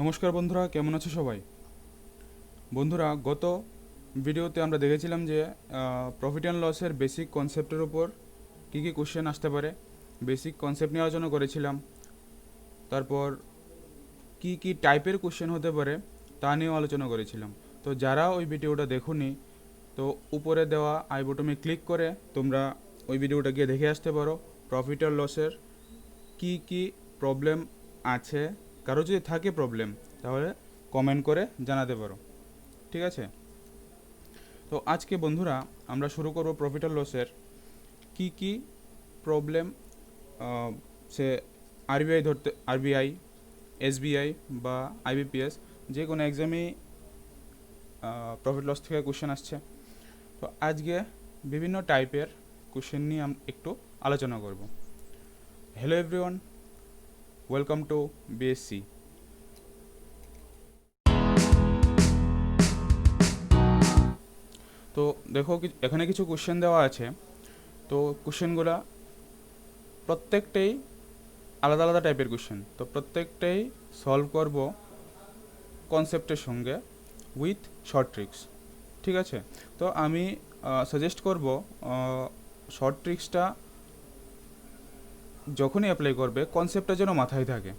নমস্কার বন্ধুরা, কেমন আছো সবাই? বন্ধুরা, গত ভিডিওতে আমরা দেখেছিলাম যে প্রফিট অ্যান্ড লসের বেসিক কনসেপ্টের উপর কী কী কোশ্চেন আসতে পারে, বেসিক কনসেপ্ট নিয়ে আলোচনা করেছিলাম। তারপর কি কি টাইপের কোশ্চেন হতে পারে তা নিয়েও আলোচনা করেছিলাম। তো যারা ওই ভিডিওটা দেখোনি, তো উপরে দেওয়া আই বটনে ক্লিক করে তোমরা ওই ভিডিওটা গিয়ে দেখে আসতে পারো। প্রফিট অ্যান্ড লসের কি কি প্রবলেম আছে, কারো যদি থাকে প্রবলেম তাহলে কমেন্ট করে জানাতে পারো, ঠিক আছে? তো আজকে বন্ধুরা আমরা শুরু করব প্রফিট আর লসের কি কি প্রবলেম। সে আরবিআই, এসবিআই বা আইবিপিএস যে কোনো এক্সামেই প্রফিট লস থেকে কোশ্চেন আসছে। তো আজকে বিভিন্ন টাইপের কোশ্চেন নিয়ে একটু আলোচনা করব। Hello everyone, welcome to BSc. তো দেখো এখানে কিছু কোশ্চেন দেওয়া আছে। তো কোশ্চেনগুলো প্রত্যেকটাই আলাদা আলাদা টাইপের কোশ্চেন। তো প্রত্যেকটাই সলভ করব কনসেপ্টের সঙ্গে উইথ শর্ট ট্রিক্স, ঠিক আছে? তো আমি সাজেস্ট করব শর্ট ট্রিক্সটা যখনই অ্যাপ্লাই করবে কনসেপ্টটা যেন মাথায় থাকে,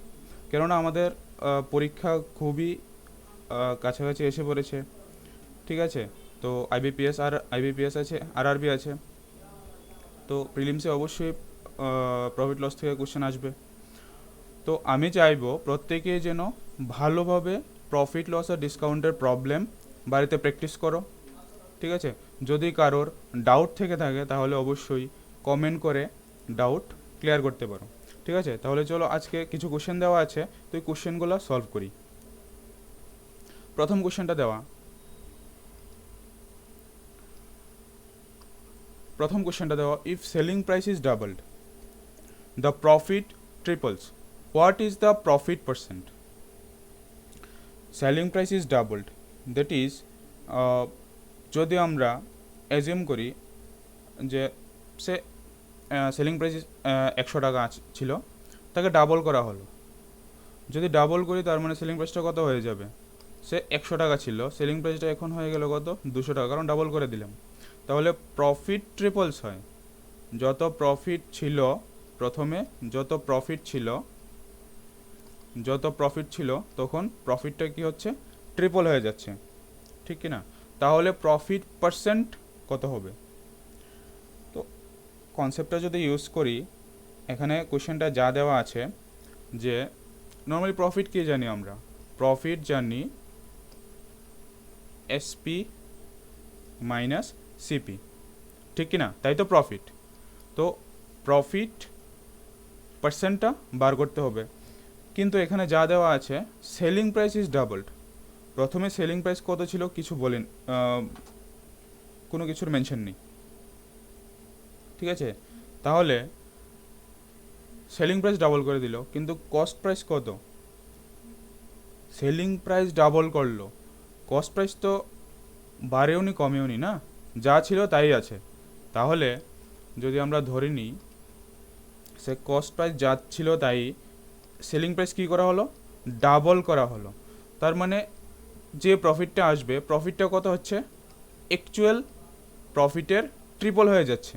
কেননা আমাদের পরীক্ষা খুবই কাছাকাছি এসে পড়েছে, ঠিক আছে? তো আইবিপিএস আছে, আরআরবি আছে। তো প্রিলিমসে অবশ্যই প্রফিট লস থেকে কোশ্চেন আসবে। তো আমি চাইবো প্রত্যেকে যেন ভালোভাবে প্রফিট লস আর ডিসকাউন্টের প্রবলেম বাড়িতে প্র্যাকটিস করো, ঠিক আছে? যদি কারোর ডাউট থেকে থাকে তাহলে অবশ্যই কমেন্ট করে ডাউট ক্লিয়ার করতে পারো, ঠিক আছে? তাহলে চলো আজকে কিছু কোশ্চেন দেওয়া আছে, তো এই কোশ্চেনগুলো সলভ করি। প্রথম কোশ্চেনটা দেওয়া, if selling price is doubled, the profit ট্রিপলস, what is the profit percent? Selling price is doubled, that is যদি আমরা অ্যাজিউম করি যে সে সেলিং প্রাইস 100 টাকা ছিল, তাকে ডাবল করা হলো। যদি ডাবল করি তার মানে সেলিং প্রাইসটা কত হয়ে যাবে? সে 100 টাকা ছিল, সেলিং প্রাইসটা এখন হয়ে গেল কত? 200 টাকা, কারণ ডাবল করে দিলাম। তাহলে প্রফিট ট্রিপলস হয়। যত প্রফিট ছিল প্রথমে, যত প্রফিট ছিল তখন প্রফিটটা কি হচ্ছে? ট্রিপল হয়ে যাচ্ছে, ঠিক কি না? তাহলে প্রফিট পার্সেন্ট কত হবে? তো কনসেপ্টটা যদি ইউজ করি, এখানে কোশ্চেনটা যা দেওয়া আছে যে নর্মালি প্রফিট কি জানি আমরা? প্রফিট জানি এসপি মাইনাস সিপি, ঠিক কি না? তাই তো প্রফিট। তো প্রফিট পার্সেন্টটা বার করতে হবে, কিন্তু এখানে যা দেওয়া আছে সেলিং প্রাইস ইজ ডাবলড। প্রথমে সেলিং প্রাইস কত ছিল কিছু বলেন, কোনো কিছুর মেনশন নেই, ঠিক আছে? তাহলে সেলিং প্রাইস ডাবল করে দিল, কিন্তু কস্ট প্রাইস কত? সেলিং প্রাইস ডাবল করলো, কস্ট প্রাইস তো বাড়েও নি কমেও নি না, যা ছিল তাই আছে। তাহলে যদি আমরা ধরে নিই সে কস্ট প্রাইস যা ছিল তাই, সেলিং প্রাইস কী করা হলো? ডাবল করা হলো। তার মানে যে প্রফিটটা আসবে, প্রফিটটা কত হচ্ছে? অ্যাকচুয়াল প্রফিটের ট্রিপল হয়ে যাচ্ছে,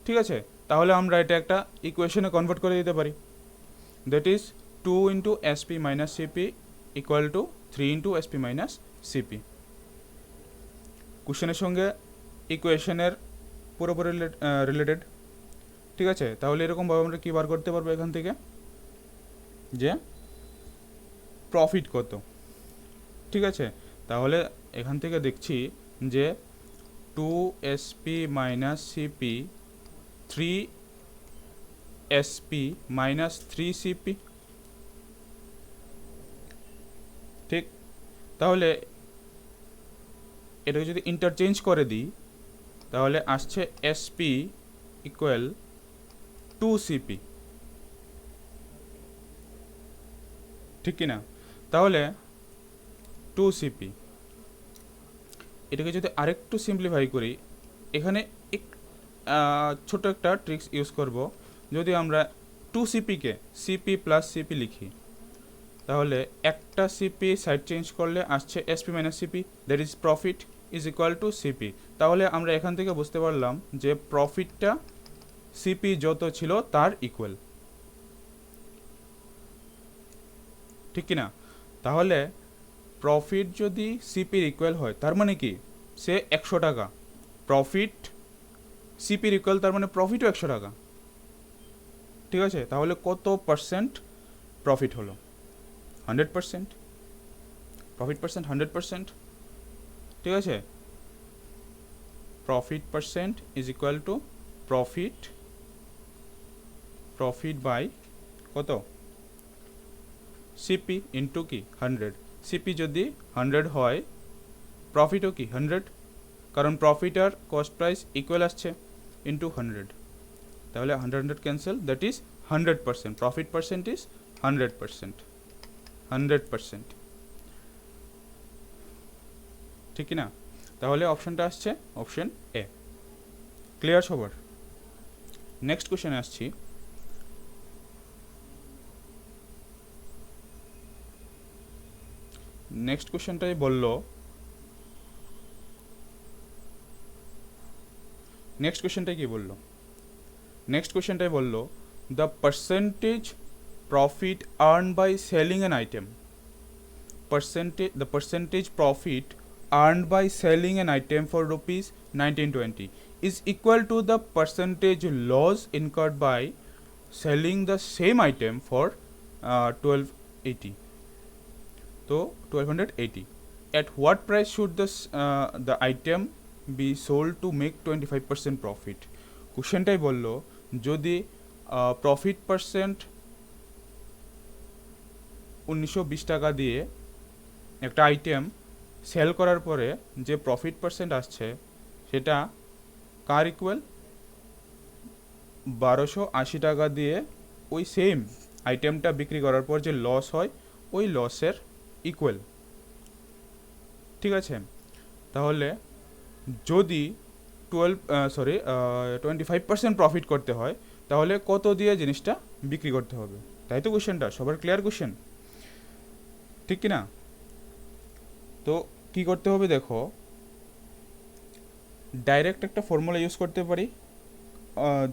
ঠিক আছে? তাহলে আমরা এটা একটা ইকুয়েশনে কনভার্ট করে দিতে পারি, that is 2 into SP minus CP equal to 3 into SP minus CP. কোশ্চেনের সঙ্গে ইকুয়েশনের পুরোপুরি রিলেটেড, ঠিক আছে? তাহলে এরকমভাবে আমরা কী বার করতে পারবো এখান থেকে যে প্রফিট কত, ঠিক আছে? তাহলে এখান থেকে দেখছি যে 2 SP minus CP 3 SP minus 3 CP, ঠিক? তাহলে এটাকে যদি ইন্টারচেঞ্জ করে দিই তাহলে আসছে এসপি ইকুয়াল 2 সিপি, ঠিক কি না? তাহলে 2 সিপি, এটাকে যদি আরেকটু সিম্পলিফাই করি, এখানে ছোট একটা ট্রিক্স ইউজ করব। যদি আমরা 2 সিপিকে সিপি প্লাস সিপি লিখি, তাহলে একটা সিপি সাইড চেঞ্জ করলে আসছে SP minus CP, that is profit is equal two CP. তাহলে আমরা এখান থেকে বুঝতে পারলাম যে প্রফিটটা সিপি যত ছিল তার ইকুয়াল, ঠিক কিনা? তাহলে প্রফিট যদি সিপির ইকুয়াল হয় তার মানে কি, সে 100 টাকা, প্রফিট সিপির ইকুয়াল তার মানে প্রফিটও 100 টাকা, ঠিক আছে? তাহলে কত পার্সেন্ট প্রফিট হলো? 100%। প্রফিট পার্সেন্ট 100%, ঠিক আছে? Profit percent is equal to profit by কত, সিপি ইন্টু কি 100। সিপি যদি 100 হয়, প্রফিটও কি 100, কারণ প্রফিট আর কস্ট প্রাইস ইকুয়াল আসছে, ইন্টু 100। তাহলে 100 cancel, that is 100%। Profit percent is 100%, ঠিক না? তাহলে অপশনটা আসছে অপশন এ। ক্লিয়ার সবার? নেক্সট কোশ্চেনে আসছি। নেক্সট কোশ্চেনটাই বললো, নেক্সট কোশ্চেনটাই বললো the percentage profit earn by selling an item, the percentage profit earned by selling an item for rupees 1920 is equal to the percentage loss incurred by selling the same item for 1280. So 1280. At what price should the item be sold to make 25% profit? কোশ্চেনটাই বললো যদি profit percent 1920 টাকা দিয়ে একটা item sell করার পরে যে profit percent আসছে সেটা কার ইকুয়াল? 1280 টাকা দিয়ে ওই সেম আইটেমটা বিক্রি করার পর যে লস হয় ওই লসের ইকুয়াল, ঠিক আছে? তাহলে যদি 25% প্রফিট করতে হয় তাহলে কত দিয়ে জিনিসটা বিক্রি করতে হবে? তাই তো কোশ্চেনটা সবার ক্লিয়ার কোশ্চেন, ঠিক কি না? তো কি করতে হবে দেখো, ডাইরেক্ট একটা ফর্মুলা ইউজ করতে পারি,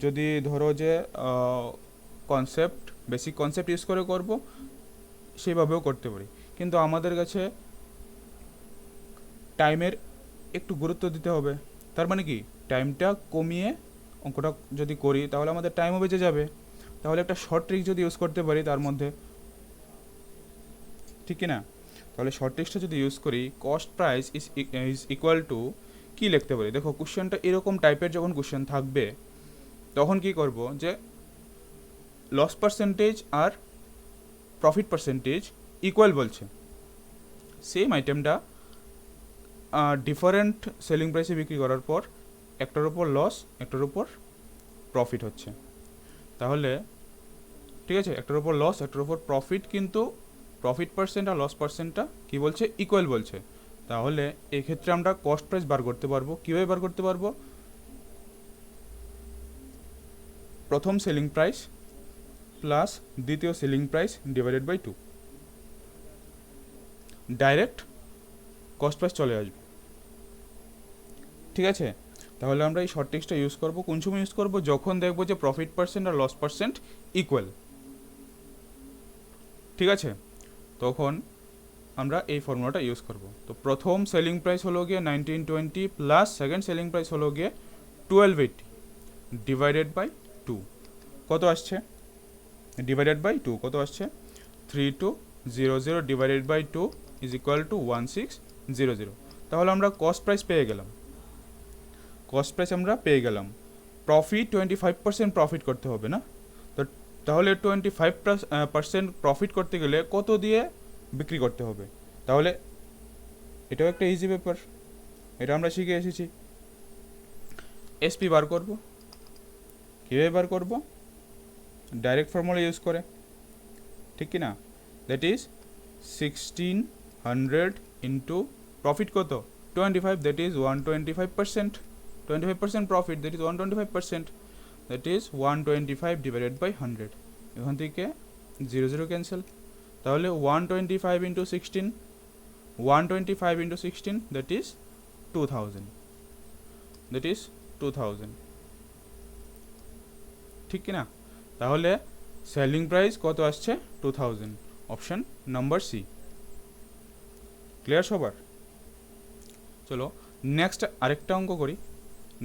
যদি ধরো যে বেসিক কনসেপ্ট ইউজ করে করব সেইভাবেও করতে পারি, কিন্তু আমাদের কাছে টাইমের একটু গুরুত্ব দিতে হবে। তার মানে কি, টাইমটা কমিয়ে অঙ্কটা যদি করি তাহলে আমাদের টাইমও বেঁচে যাবে। তাহলে একটা শর্ট ট্রিক যদি ইউজ করতে পারি তার মধ্যে, ঠিক কি না? তাহলে শর্ট ট্রিকসটা যদি ইউজ করি, cost price is equal to কী লিখতে পারি? দেখো কোশ্চেনটা এরকম টাইপের যখন কোশ্চেন থাকবে তখন কি করব, যে লস পার্সেন্টেজ আর প্রফিট পার্সেন্টেজ ইকুয়াল বলছে, সেম আইটেমটা ডিফারেন্ট সেলিং প্রাইসে বিক্রি করার পর একটার উপর লস একটার উপর প্রফিট হচ্ছে। তাহলে ঠিক আছে, একটার উপর লস একটার উপর প্রফিট, কিন্তু প্রফিট পার্সেন্ট আর লস পার্সেন্টটা কী বলছে? ইকুয়াল বলছে। তাহলে এক্ষেত্রে আমরা কস্ট প্রাইস বার করতে পারবো। কীভাবে বার করতে পারবো? প্রথম সেলিং প্রাইস প্লাস দ্বিতীয় selling price divided by 2, direct cost price চলে আসবে, ঠিক আছে? তাহলে আমরা এই শর্ট ট্রিক্সটা ইউজ করবো। কোন সময় ইউজ করবো? যখন দেখবো যে প্রফিট পার্সেন্ট আর লস পার্সেন্ট ইকুয়াল, ঠিক আছে? তখন আমরা এই ফর্মুলাটা ইউজ করব। তো প্রথম সেলিং প্রাইস হলো গিয়ে 1920 প্লাস সেকেন্ড সেলিং প্রাইস হলো গিয়ে 1280 ডিভাইডেড বাই 2 কত আসছে? ডিভাইডেড বাই 2 কত আসছে? 3200 divided by 2 is equal to 1600। তাহলে আমরা কস্ট প্রাইস পেয়ে গেলাম। প্রফিট 25% প্রফিট করতে হবে না? তো তাহলে 25% প্রফিট করতে গেলে কত দিয়ে বিক্রি করতে হবে? তাহলে এটাও একটা ইজি ব্যাপার, এটা আমরা শিখে এসেছি। এসপি বার করব। কীভাবে বার করব? ডাইরেক্ট ফর্মুলা ইউজ করে, ঠিক কি না? দ্যাট ইজ 1600 ইন্টু প্রফিট কত? 25, that is 125%। 25% profit, that is 125%, that is 125 divided by 100। এখান থেকে 0 0 ক্যান্সেল, তাহলে 125 into 16, 125 into 16 that is 2000, that is 2000, ঠিক কিনা? তাহলে সেলিং প্রাইস কত আসছে? 2000, অপশন নাম্বার সি। ক্লিয়ার সবার? চলো নেক্সট আরেকটা অঙ্ক করি,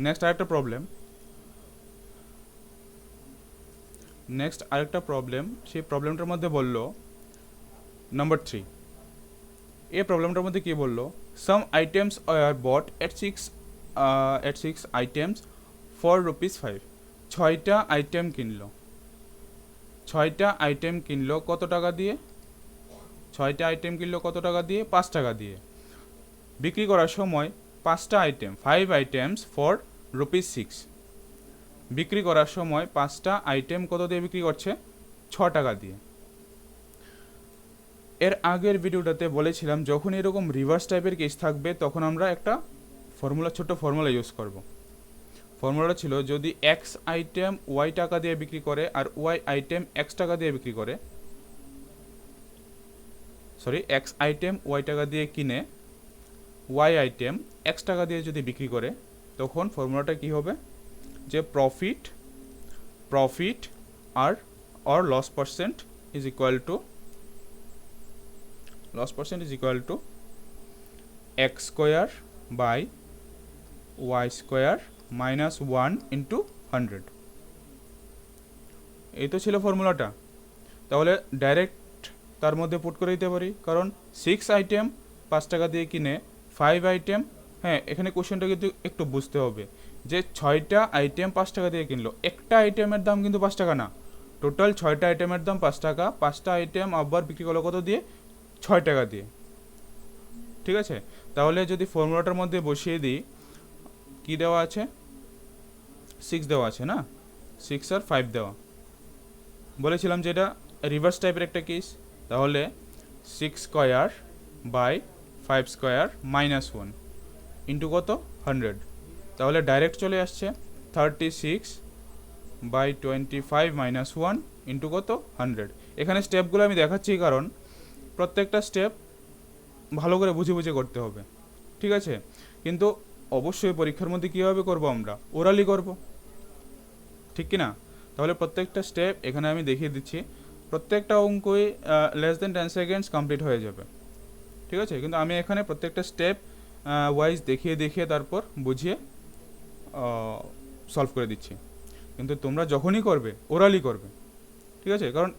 নেক্সট আরেকটা প্রবলেম, সেই প্রবলেমটার মধ্যে বললো নাম্বার 3, এই প্রবলেমটার মধ্যে কি বললো, সাম আইটেমস আর বট এট 6 আইটেমস ফর ₹5, 6টা আইটেম কিনলো, 6টা আইটেম কিনলো কত টাকা দিয়ে? 6টা আইটেম কিনলো কত টাকা দিয়ে? 5 টাকা দিয়ে। বিক্রি করার সময় 5টা আইটেম, 5 আইটেমস ফর ₹6, বিক্রি করার সময় 5টা আইটেম কত দিয়ে বিক্রি করছে? 6 টাকা দিয়ে। এর আগের ভিডিওটাতে বলেছিলাম যখন এরকম রিভার্স টাইপের কেস থাকবে তখন আমরা একটা ছোট্ট ফর্মুলা ইউজ করব। ফর্মুলাটা ছিল যদি এক্স আইটেম ওয়াই টাকা দিয়ে বিক্রি করে আর ওয়াই আইটেম এক্স টাকা দিয়ে বিক্রি করে, এক্স আইটেম ওয়াই টাকা দিয়ে কিনে ওয়াই আইটেম এক্স টাকা দিয়ে যদি বিক্রি করে, তখন ফর্মুলাটা কি হবে, যে প্রফিট আর loss percent is equal to X square by Y square minus 1 into 100। এই তো ছিল ফর্মুলাটা। তাহলে ডাইরেক্ট তার মধ্যে পুট করে দিতে পারি, কারণ 6 আইটেম 5 টাকা দিয়ে কিনে 5 আইটেম, হ্যাঁ এখানে কোশ্চেনটা কিন্তু একটু বুঝতে হবে যে 6টা আইটেম 5 টাকা দিয়ে কিনলো, একটা আইটেমের দাম কিন্তু 5 টাকা না, টোটাল 6টা আইটেমের দাম 5 টাকা, 5টা আইটেম আবার বিক্রি করলো কত দিয়ে? 6 টাকা দিয়ে, ঠিক আছে? তাহলে যদি ফর্মুলাটার মধ্যে বসিয়ে দিই, কি দেওয়া আছে? 6 দেওয়া আছে না, 6 আর 5 দেওয়া, বলেছিলাম যে এটা রিভার্স টাইপের একটা কেস। তাহলে 6 square by 5 square minus 1 into কত? 100। তাহলে ডাইরেক্ট চলে আসছে 36 বাই 25 মাইনাস 1 ইন্টু কত? 100। এখানে স্টেপগুলো আমি দেখাচ্ছি কারণ প্রত্যেকটা স্টেপ ভালো করে বুঝে বুঝে করতে হবে, ঠিক আছে? কিন্তু অবশ্যই পরীক্ষার মধ্যে কীভাবে করব, আমরা ওরালি করব, ঠিক কি না? তাহলে প্রত্যেকটা স্টেপ এখানে আমি দেখিয়ে দিচ্ছি, প্রত্যেকটা অঙ্কই লেস দেন 10 সেকেন্ডস কমপ্লিট হয়ে যাবে, ঠিক আছে? কিন্তু আমি এখানে প্রত্যেকটা স্টেপ ওয়াইজ দেখিয়ে তারপর বুঝিয়ে সলভ করে দিচ্ছি। কিন্তু তোমরা যখনই করবে ওরালি করবে, ঠিক আছে? কারণ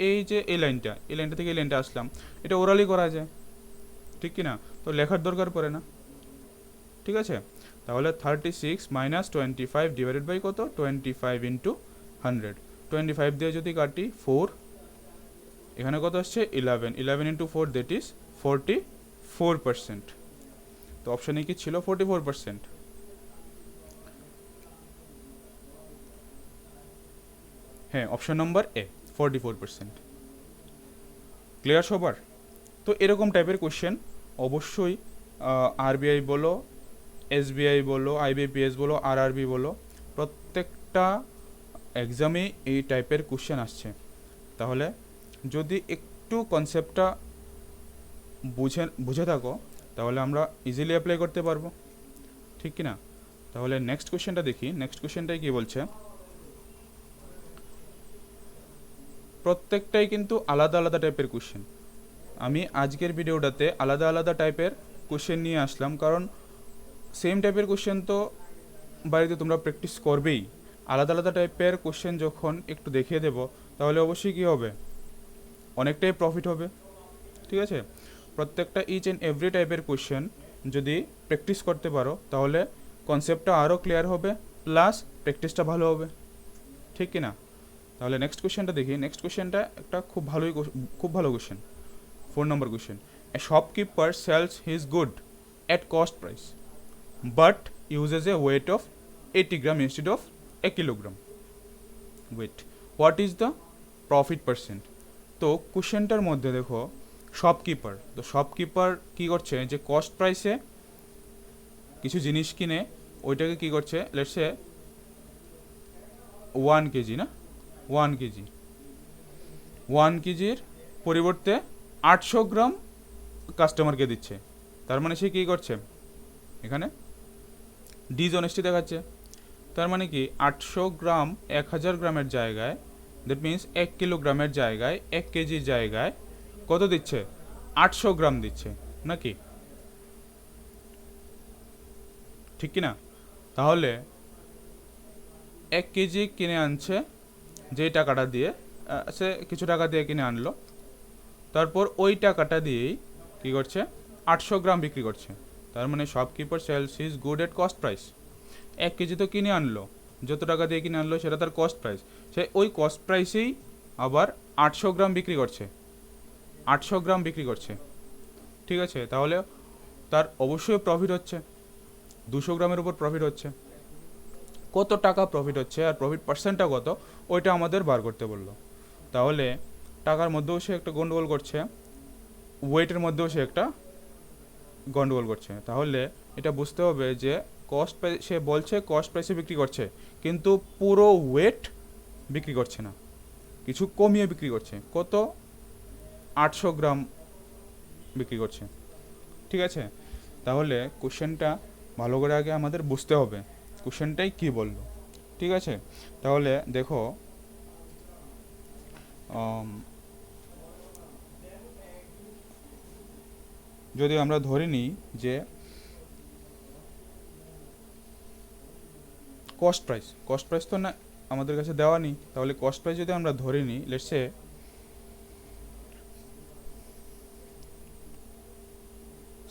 এই যে এই লাইনটা থেকে এই লাইনটা আসলাম, এটা ওরালি করা যায়, ঠিক কি না? তো লেখার দরকার পড়ে না, ঠিক আছে? তাহলে 36 মাইনাস 25 ডিভাইডেড বাই কত? 25 ইন্টু 100। 25 দিয়ে যদি কাটি 4, এখানে কত আসছে? 11 ইন্টু 4 দ্যাট ইজ 44%। তো অপশানে কি ছিল? 44%। হ্যাঁ, অপশান নম্বর এ 44%। ক্লিয়ার সবার? তো এরকম টাইপের কোশ্চেন অবশ্যই আরবিআই বলো, এসবিআই বলো, আইবিপিএস বলো, আরআরবি বলো, প্রত্যেকটা এক্সামে এই টাইপের কোশ্চেন আসছে। তাহলে যদি একটু কনসেপ্টটা বুঝে থাকো তাহলে আমরা ইজিলি অ্যাপ্লাই করতে পারবো, ঠিক কি না? তাহলে নেক্সট কোশ্চেনটা দেখি। নেক্সট কোশ্চেনটাই কি বলছে, প্রত্যেকটাই কিন্তু আলাদা আলাদা টাইপের কোশ্চেন। আমি আজকের ভিডিওটাতে আলাদা আলাদা টাইপের কোশ্চেন নিয়ে আসলাম, কারণ সেম টাইপের কোশ্চেন তো বাড়িতে তোমরা প্র্যাকটিস করবেই। আলাদা আলাদা টাইপের কোশ্চেন যখন একটু দেখিয়ে দেবো তাহলে অবশ্যই কী হবে, অনেকটাই প্রফিট হবে, ঠিক আছে? প্রত্যেকটা ইচ অ্যান্ড এভরি টাইপের কোশ্চেন যদি প্র্যাকটিস করতে পারো তাহলে কনসেপ্টটা আরও ক্লিয়ার হবে, প্লাস প্র্যাকটিসটা ভালো হবে, ঠিক কি না? তাহলে নেক্সট কোশ্চেনটা দেখি। নেক্সট কোশ্চেনটা একটা খুব ভালো কোশ্চেন। 4 নম্বর question, a shopkeeper sells his good at cost price but uses a weight of 80 gram instead of a kilogram weight. What is the profit percent? তো কোশ্চেনটার মধ্যে দেখো শপকিপার, তো শপকিপার কী করছে, যে কস্ট প্রাইসে কিছু জিনিস কিনে ওইটাকে কী করছে, লেটস সে 1 কেজি না, 1 কেজির পরিবর্তে 800 গ্রাম কাস্টমারকে দিচ্ছে। তার মানে সে কী করছে, এখানে ডিসঅনেস্টি দেখাচ্ছে। তার মানে কি 800 গ্রাম 1000 গ্রামের জায়গায়, দ্যাট মিন্স 1 কিলোগ্রামের জায়গায় 1 কেজির জায়গায় কত দিচ্ছে, 800 গ্রাম দিচ্ছে নাকি, ঠিক কি না? তাহলে 1 কেজি কিনে আনছে যেই টাকাটা দিয়ে, সে কিছু টাকা দিয়ে কিনে আনলো, তারপর ওই টাকাটা দিয়েই কী করছে, 800 গ্রাম বিক্রি করছে। তার মানে shopkeeper sells is good at cost price. 1 KG তো কিনে আনলো, যত টাকা দিয়ে কিনে আনলো সেটা তার কস্ট প্রাইস, সে ওই কস্ট প্রাইসেই আবার 800 গ্রাম বিক্রি করছে, 800 গ্রাম বিক্রি করছে, ঠিক আছে? তাহলে তার অবশ্যই প্রফিট হচ্ছে, 200 গ্রামের উপর প্রফিট হচ্ছে। কত টাকা প্রফিট হচ্ছে আর প্রফিট পার্সেন্টটা কত, ওইটা আমাদের বার করতে বললো। তাহলে টাকার মধ্যেও সে একটা গন্ডগোল করছে, ওয়েটের মধ্যেও সে একটা গন্ডগোল করছে। তাহলে এটা বুঝতে হবে যে কস্ট প্রাইস, সে বলছে কস্ট প্রাইসে বিক্রি করছে, কিন্তু পুরো ওয়েট বিক্রি করছে না, কিছু কমিয়ে বিক্রি করছে। কত, 800 গ্রাম বিক্রি করছে, ঠিক আছে? তাহলে কোশ্চেনটা ভালো করে আগে আমাদের বুঝতে হবে কোশ্চেনটাই কী বললো, ঠিক আছে? তাহলে দেখো, যদি আমরা ধরে নিই যে কস্ট প্রাইস তো না আমাদের কাছে দেওয়া নেই, তাহলে কস্ট প্রাইস যদি আমরা ধরে নিই, লেটস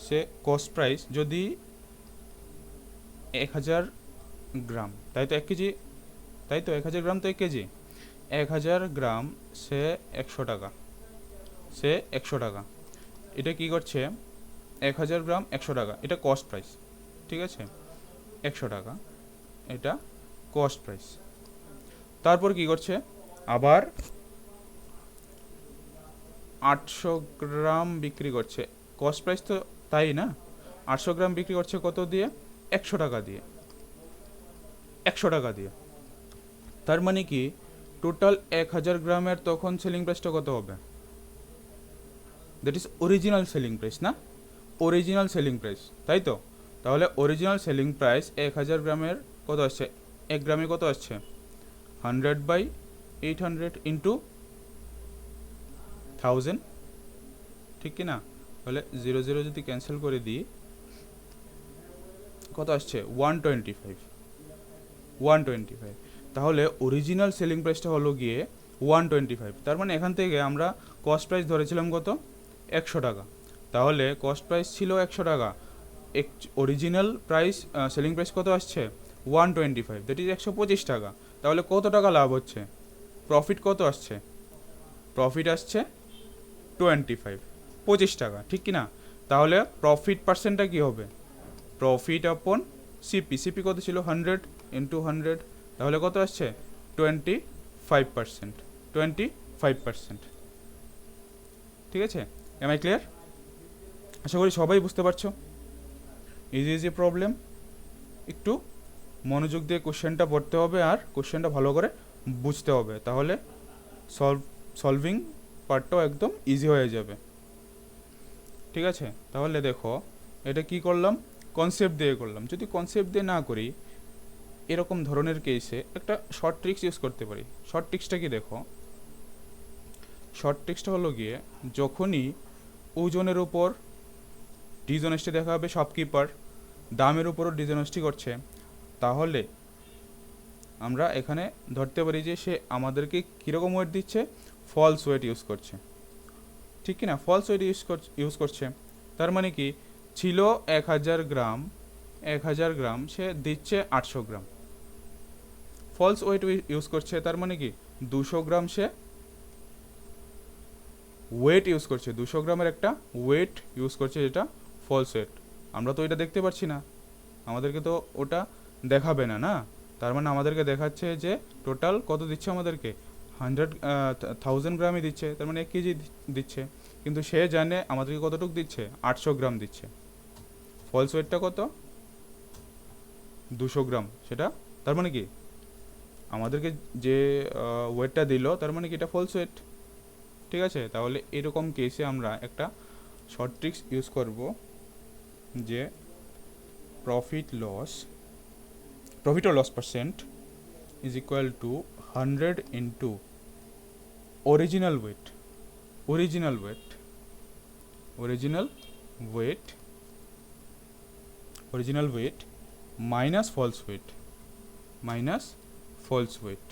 সে কস্ট প্রাইস যদি 1000 গ্রাম, তাই তো 1 কেজি, তাই তো 1000 গ্রাম তো 1 কেজি, 1000 গ্রাম সে 100 টাকা, সে 100 টাকা, এটা কি করছে, 1000 গ্রাম 100 টাকা, এটা কস্ট প্রাইস, ঠিক আছে? 100 টাকা এটা কস্ট প্রাইস। তারপর কি করছে, আবার 800 গ্রাম বিক্রি করছে, কস্ট প্রাইস তো তাই না, 800 গ্রাম বিক্রি করছে কত দিয়ে, 100 টাকা দিয়ে, 100 টাকা দিয়ে। তার মানে কি টোটাল 1000 গ্রামের তখন সেলিং প্রাইসটা কত হবে, that is original selling price না, অরিজিনাল সেলিং প্রাইস, তাই তো? তাহলে অরিজিনাল সেলিং প্রাইস 1000 গ্রামের কত আসছে, 1 গ্রামে কত আসছে, 100/800 ইন্টু 1000, ঠিক কি না? তাহলে 0 0 যদি ক্যান্সেল করে দিই, কত আসছে, 125। তাহলে অরিজিনাল সেলিং প্রাইসটা হলো গিয়ে 125। তার মানে এখান থেকে আমরা কস্ট প্রাইস ধরেছিলাম কত, 100 টাকা। তাহলে কস্ট প্রাইস ছিল 100 টাকা, অরিজিনাল প্রাইস সেলিং প্রাইস কত আসছে, 125, দ্যাট ইজ 125 টাকা। তাহলে কত টাকা লাভ হচ্ছে, প্রফিট কত আসছে, প্রফিট আসছে 25 টাকা, ঠিক কি না? তাহলে প্রফিট পার্সেন্টটা কী হবে, প্রফিট আপন সিপি কত ছিল, 100 ইন্টু 100, তাহলে কত আসছে, 25%, ঠিক আছে? M I clear? আশা করি সবাই বুঝতে পারছো। ইজি প্রবলেম, একটু মনোযোগ দিয়ে কোশ্চেনটা পড়তে হবে আর কোশ্চেনটা ভালো করে বুঝতে হবে, তাহলে সলভিং পার্টটাও একদম ইজি হয়ে যাবে, ঠিক আছে? তাহলে দেখো এটা কি করলাম, কনসেপ্ট দিয়ে করলাম। যদি কনসেপ্ট দিয়ে না করি, এরকম ধরনের কেসে একটা শর্ট ট্রিক্স ইউজ করতে পারি। শর্ট ট্রিক্সটা কি দেখো, শর্ট ট্রিক্সটা হলো গিয়ে যখনই ওজনের উপর ডিসঅনেস্টি দেখা হবে শপকিপার, দামের উপরও ডিসঅনেস্টি করছে, তাহলে আমরা এখানে ধরতে পারি যে সে আমাদেরকে কীরকম ওয়েট দিচ্ছে, ফলস ওয়েট ইউজ করছে, ঠিক কি না? ফলস ওয়েট ইউজ করছে। তার মানে কি ছিল 1000 গ্রাম, সে দিচ্ছে 800 গ্রাম, ফলস ওয়েট ইউজ করছে। তার মানে কি 200 গ্রাম সে ওয়েট ইউজ করছে, 200 গ্রামের একটা ওয়েট ইউজ করছে, যেটা ফলস ওয়েট। আমরা তো এটা দেখতে পাচ্ছি না, আমাদেরকে তো ওটা দেখাবে না, না? তার মানে আমাদেরকে দেখাচ্ছে যে টোটাল কত দিচ্ছে, আমাদেরকে 1000 গ্রামই দিচ্ছে, তার মানে 1 কেজি দিচ্ছে, কিন্তু সে জানে আমাদেরকে কতটুকু দিচ্ছে, 800 গ্রাম দিচ্ছে। ফলস ওয়েটটা কত, 200 গ্রাম, সেটা তার মানে কি আমাদেরকে যে ওয়েটটা দিল, তার মানে কি এটা ফলস ওয়েট, ঠিক আছে, তাহলে এরকম কেসে আমরা একটা শর্ট ট্রিক্স ইউজ করব, যে profit or loss percent is equal to 100 into original weight minus false weight,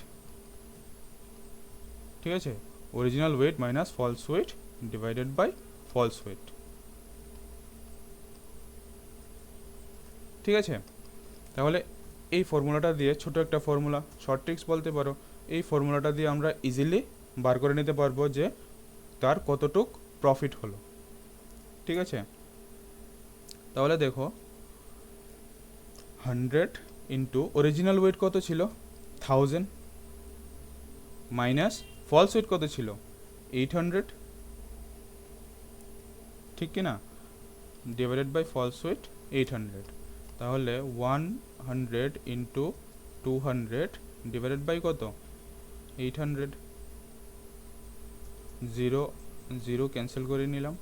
ঠিক আছে, original weight minus false weight divided by false weight. ঠিক আছে, তাহলে এই ফর্মুলাটা দিয়ে, ছোট একটা ফর্মুলা, শর্ট ট্রিক্স বলতে পারো, এই ফর্মুলাটা দিয়ে আমরা ইজিলি বার করে নিতে পারবো যে তার কতটুক প্রফিট হলো। ঠিক আছে, তাহলে দেখো 100 ইন্টু অরিজিনাল ওয়েট কত ছিল 1000 মাইনাস ফলস ওয়েট কত ছিল 800, ঠিক কি না, ডিভাইডেড বাই ফলস ওয়েট 800, তাহলে 100 ইন্টু 200 ডিভাইডেড বাই কত 800, 0 0 ক্যান্সেল করে নিলাম,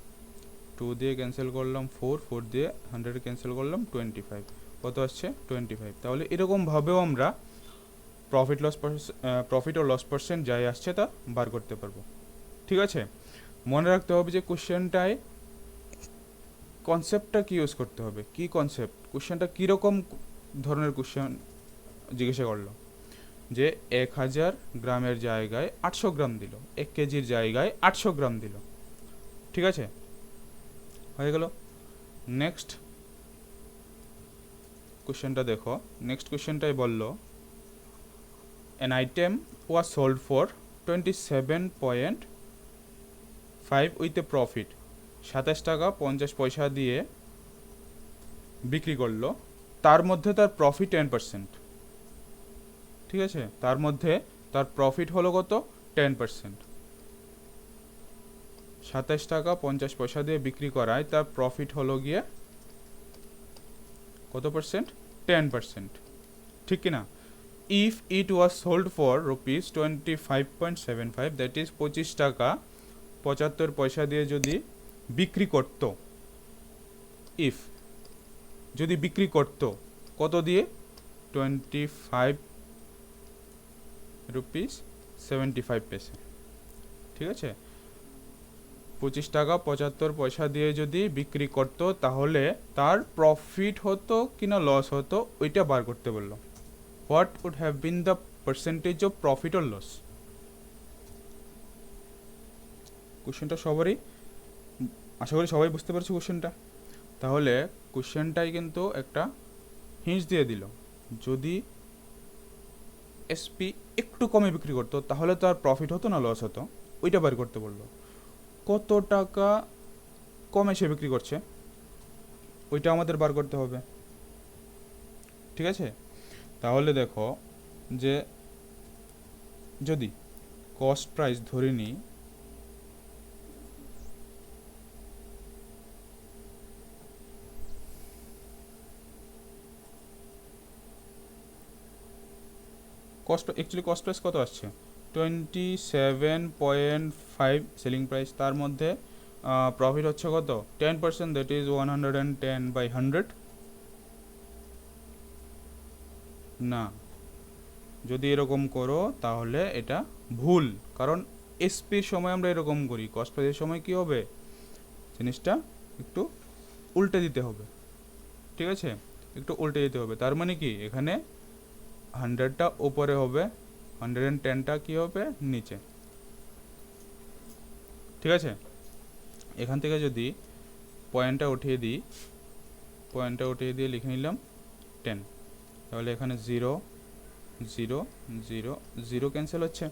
2 দিয়ে ক্যান্সেল করলাম 4 দিয়ে 100 ক্যান্সেল করলাম 25, কত আসছে 25। তাহলে এরকমভাবেও আমরা প্রফিট ও লস পার্সেন্ট যাই আসছে তা বার করতে পারবো। ঠিক আছে, মনে রাখতে হবে যে কোশ্চেনটায় কনসেপ্টটা কি ইউজ করতে হবে, কি কনসেপ্ট, কোশ্চেনটা কীরকম ধরনের কোশ্চেন জিজ্ঞাসা করলো, যে 1000 গ্রামের জায়গায় 800 গ্রাম দিল, 1 কেজির জায়গায় 800 গ্রাম দিল। ঠিক আছে, হয়ে গেল। নেক্সট কোশ্চেনটা দেখো, নেক্সট কোশ্চেনটাই বলল an item was sold for 27.5 with a profit, 27 টাকা 50 পয়সা দিয়ে বিক্রি করলো, তার মধ্যে তার প্রফিট 10%। ঠিক আছে, তার মধ্যে তার প্রফিট হলো কত 10%, 27 টাকা 50 পয়সা দিয়ে বিক্রি করায় তার প্রফিট হলো গিয়ে কত পার্সেন্ট 10%, ঠিক কিনা। If it was sold for rupees 25.75, that is 25 টাকা 75 পয়সা দিয়ে যদি বিক্রি করত, ইফ যদি বিক্রি করত কত দিয়ে 25 রুপিস 75 পয়সা, ঠিক আছে, 25 টাকা 75 পয়সা দিয়ে যদি বিক্রি করত, তাহলে তার প্রফিট হতো কিনা লস হতো ওইটা বার করতে বললো। What would have been the percentage of profit or loss. কোশ্চেনটা সবারই, আশা করি সবাই বুঝতে পারছো কোশ্চেনটা। তাহলে কোশ্চেনটাই কিন্তু একটা হিন্টস দিয়ে দিল, যদি এসপি একটু কমে বিক্রি করতো তাহলে তার প্রফিট হতো না লস হতো, ওইটা বার করতে বললো। কত টাকা কমে সে বিক্রি করছে ওইটা আমাদের বার করতে হবে। ঠিক আছে, তাহলে দেখো যে যদি কস্ট প্রাইস ধরে নিই, কস্ট প্রাইস কত আসছে 27.5 সেলিং প্রাইস, তার মধ্যে প্রফিট হচ্ছে কত 10%, দ্যাট ইজ 110/100। না, যদি এরকম করো তাহলে এটা ভুল, কারণ এসপির সময় আমরা এরকম করি, কস্ট প্রাইসের সময় কি হবে জিনিসটা একটু উল্টে দিতে হবে। ঠিক আছে, একটু উল্টে দিতে হবে, তার মানে কি এখানে 100টা উপরে হবে, 110টা কি হবে নিচে। ঠিক আছে, এখান থেকে যদি পয়েন্টটা উঠিয়ে দিয়ে লিখে নিলাম 10, তাহলে এখানে 0 0 0 0 ক্যান্সেল হচ্ছে,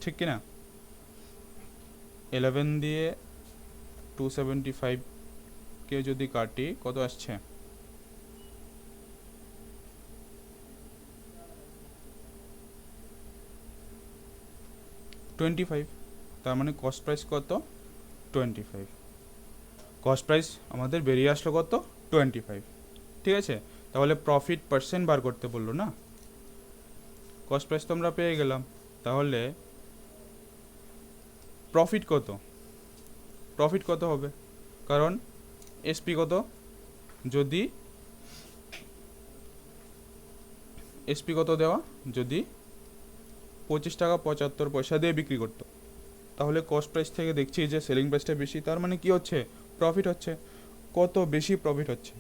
ঠিক কি না। 11 দিয়ে 275 কে যদি কাটি কত আসছে 25, তার মানে কস্ট প্রাইস কত 25, কস্ট প্রাইস আমাদের বেরিয়ে আসলো কত 25। ঠিক আছে, তাহলে প্রফিট পার্সেন্ট বার করতে বললো না, কস্ট প্রাইস তো আমরা পেয়ে গেলাম, তাহলে প্রফিট কত, প্রফিট কত হবে, কারণ এসপি কত, যদি এসপি কত দেওয়া, যদি 25 টাকা 75 পয়সা দিয়ে বিক্রি করতো, তাহলে কস্ট প্রাইস থেকে দেখছি যে সেলিং প্রাইসটা বেশি, তার মানে কি হচ্ছে, প্রফিট হচ্ছে। কত বেশি প্রফিট হচ্ছে,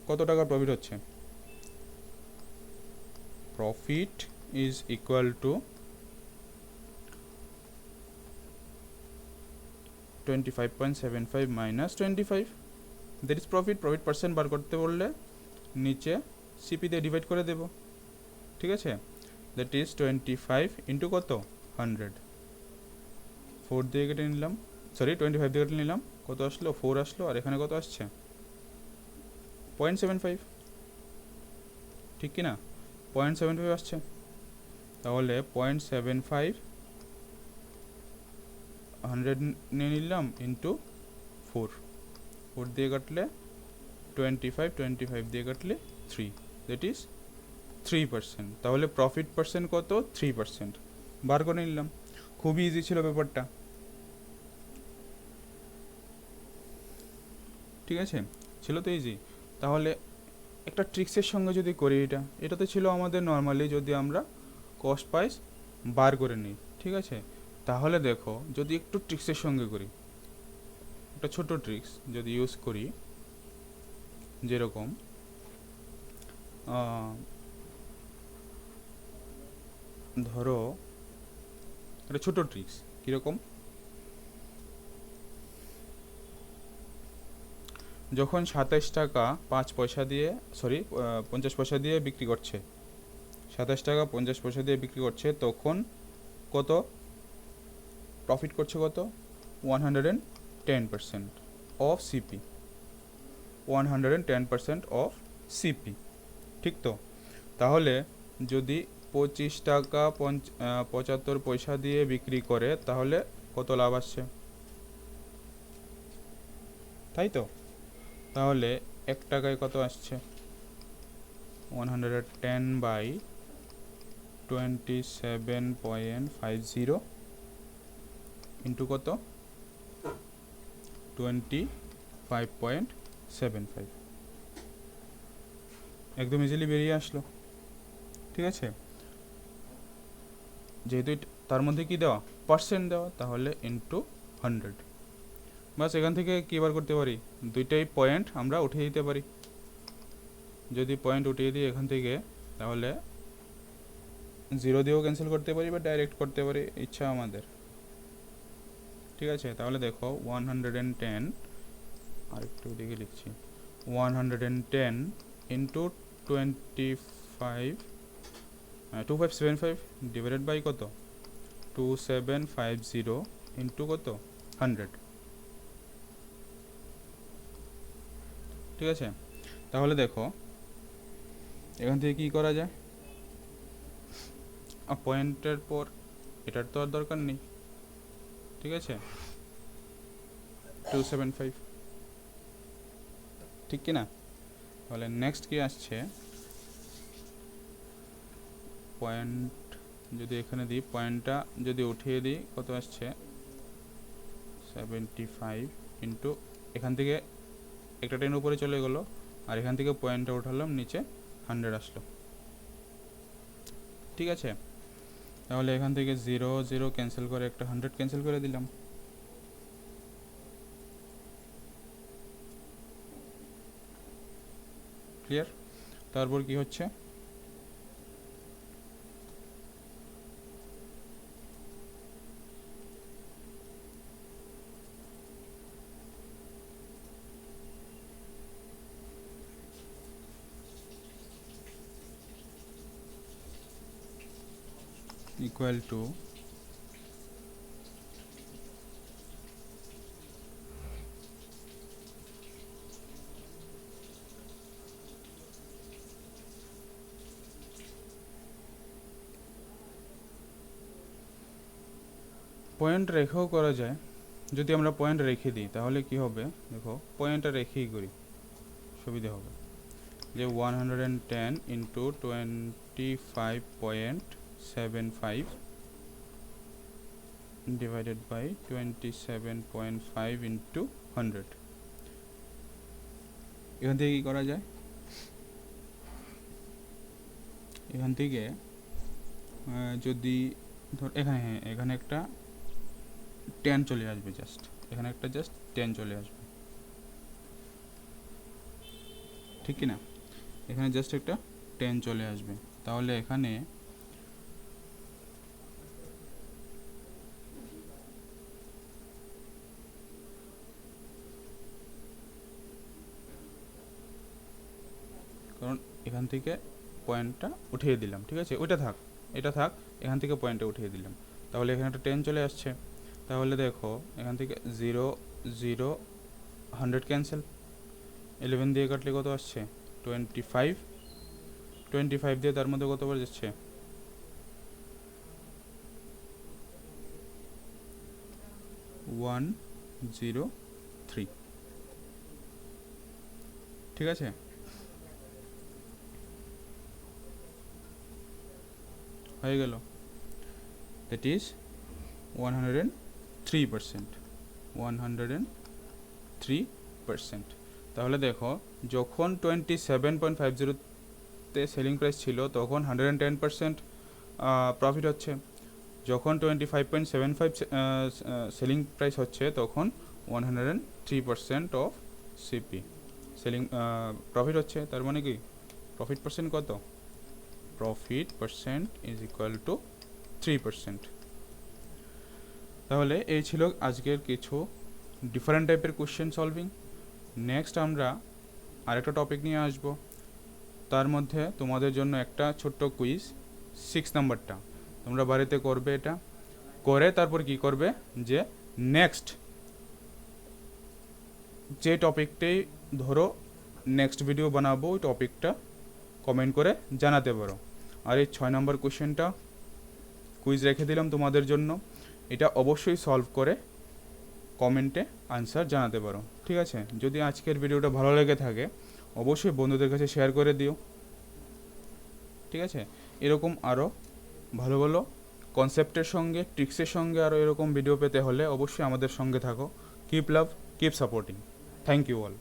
কত টাকা প্রফিট হচ্ছে, profit is equal to 25.75 minus 25, that is profit. Profit percent বার করতে বললে নিচে সিপি দিয়ে ডিভাইড করে দেব, ঠিক আছে, দ্যাট ইজ 25 ইন্টু কত 100, 4 দিয়ে কেটে নিলাম, সরি 25 দিয়ে কেটে নিলাম, কত আসলো 4 আসলো, আর এখানে কত আসছে 0.75, ঠিক কি না, 0.75 আসছে, তাহলে 0.75 100 নিয়ে নিলাম ইন্টু 4, 4 দিয়ে কাটলে 25, 25 দিয়ে কাটলে 3, দ্যাট ইজ 3%। তাহলে প্রফিট পার্সেন্ট কত 3%, বার করে নিলাম। খুবই ইজি ছিল ব্যাপারটা, ঠিক আছে, ছিল তো ইজি। তাহলে একটা ট্রিক্সের সঙ্গে যদি করি, এটা তো ছিল আমাদের নর্মালি যদি আমরা কস্ট প্রাইস বার করে নিই, ঠিক আছে। তাহলে দেখো যদি একটু ট্রিক্সের সঙ্গে করি, একটা ছোট ট্রিক্স যদি ইউজ করি, যেরকম ধরো একটা ছোট ট্রিক্স কীরকম, যখন 27 টাকা 5 পয়সা দিয়ে, সরি 50 পয়সা দিয়ে বিক্রি করছে, 27 টাকা 50 পয়সা দিয়ে বিক্রি করছে, তখন কত প্রফিট করছে, কত 110% অফ সিপি, 110% অফ সিপি, ঠিক তো। তাহলে যদি 25 টাকা 75 পয়সা দিয়ে বিক্রি করে, তাহলে কত লাভ আসছে, তাই তো। তাহলে 1 টাকায় কত আসছে, 110/27.50 ইন্টু কত 25.75, একদম ইজিলি বেরিয়ে আসলো, ঠিক আছে। যেহেতু তার মধ্যে কি দেওয়া, পার্সেন্ট দেওয়া, তাহলে ইন্টু 100, বাস। এখান থেকে কী বার করতে পারি, দুইটাই পয়েন্ট আমরা উঠিয়ে দিতে পারি। যদি পয়েন্ট উঠিয়ে দিই এখান থেকে, তাহলে 0 দিয়েও ক্যান্সেল করতে পারি বা ডাইরেক্ট করতে পারি, ইচ্ছা আমাদের, ঠিক আছে। তাহলে দেখো 110, আর একটু দিকে লিখছি, 110 ইন্টু 2575 ডিভাইডেড বাই কত 2750 ইন্টু কত 100, ঠিক আছে। তাহলে দেখো এখান থেকে কী করা যায়, পয়েন্টের পর এটার তো আর দরকার নেই, ঠিক আছে, 275, ঠিক কি না। তাহলে নেক্সট কি আসছে, পয়েন্ট যদি এখানে দিই, পয়েন্টটা যদি উঠিয়ে দিই, কত আসছে 75 ইন্টু, এখান থেকে একটা টেন উপরে চলে গেলো, আর এখান থেকে পয়েন্টটা উঠালাম নিচে 100 আসলো, ঠিক আছে। তাহলে এখান থেকে 0 0 ক্যান্সেল করে একটা 100 ক্যান্সেল করে দিলাম, ক্লিয়ার। তারপর কি হচ্ছে, ইকুয়াল টু পয়েন্ট রেখেও করা যায়। যদি আমরা পয়েন্ট রেখে দিই তাহলে কি হবে, দেখো পয়েন্টটা রেখেই করি, সুবিধা হবে। যে 110 ইন্টু 25.75 ডিভাইডেড বাই 27.5 ইন্টু 100। এখান থেকে কী করা যায়, এখান থেকে যদি ধর এখানে একটা 10 চলে আসবে, জাস্ট এখানে একটা 10 চলে আসবে, ঠিক কি না? এখানে জাস্ট একটা 10 চলে আসবে, তাহলে এখানে কারণ এখান থেকে পয়েন্টটা উঠিয়ে দিলাম, ঠিক আছে, ওইটা থাক, এটা থাক, এখান থেকে পয়েন্টটা উঠিয়ে দিলাম, তাহলে এখানে একটা 10 চলে আসছে। তাহলে দেখো এখান থেকে 0 0 100 ক্যান্সেল, 11 দিয়ে কাটলে কত আসছে 25, 25 দিয়ে তার মধ্যে কত বার যাচ্ছে 103, ঠিক আছে। হয়ে গেল, দ্যাট ইজ 103%, 103%। তাহলে দেখো যখন 27.50 সেলিং প্রাইস ছিল তখন 110% প্রফিট হচ্ছে, যখন 25.75 সেলিং প্রাইস হচ্ছে তখন 103% অফ সিপি সেলিং প্রফিট হচ্ছে। তার মানে কি প্রফিট পার্সেন্ট কত, profit percent is equal two 3%। তাহলে এই ছিল আজকের কিছু ডিফারেন্ট টাইপের কোশ্চেন সলভিং। নেক্সট আমরা আরেকটা টপিক নিয়ে আসব, তার মধ্যে তোমাদের জন্য একটা ছোট্ট কুইজ, 6 নাম্বারটা তোমরা বাড়িতে করবে, এটা করে তারপর কি করবে যে নেক্সট যে টপিকটাই ধরো নেক্সট ভিডিও বানাবো ওই টপিকটা কমেন্ট করে জানাতে পারো। আর এই 6 নম্বর কোশ্চেনটা কুইজ রেখে দিলাম তোমাদের জন্য, এটা অবশ্যই সলভ করে কমেন্টে আনসার জানাতে পারো, ঠিক আছে। যদি আজকের ভিডিওটা ভালো লেগে থাকে অবশ্যই বন্ধুদের কাছে শেয়ার করে দিও, ঠিক আছে। এরকম আরও ভালো ভালো কনসেপ্টের সঙ্গে ট্রিক্সের সঙ্গে আরও এরকম ভিডিও পেতে হলে অবশ্যই আমাদের সঙ্গে থাকো। Keep love, keep supporting. Thank you all.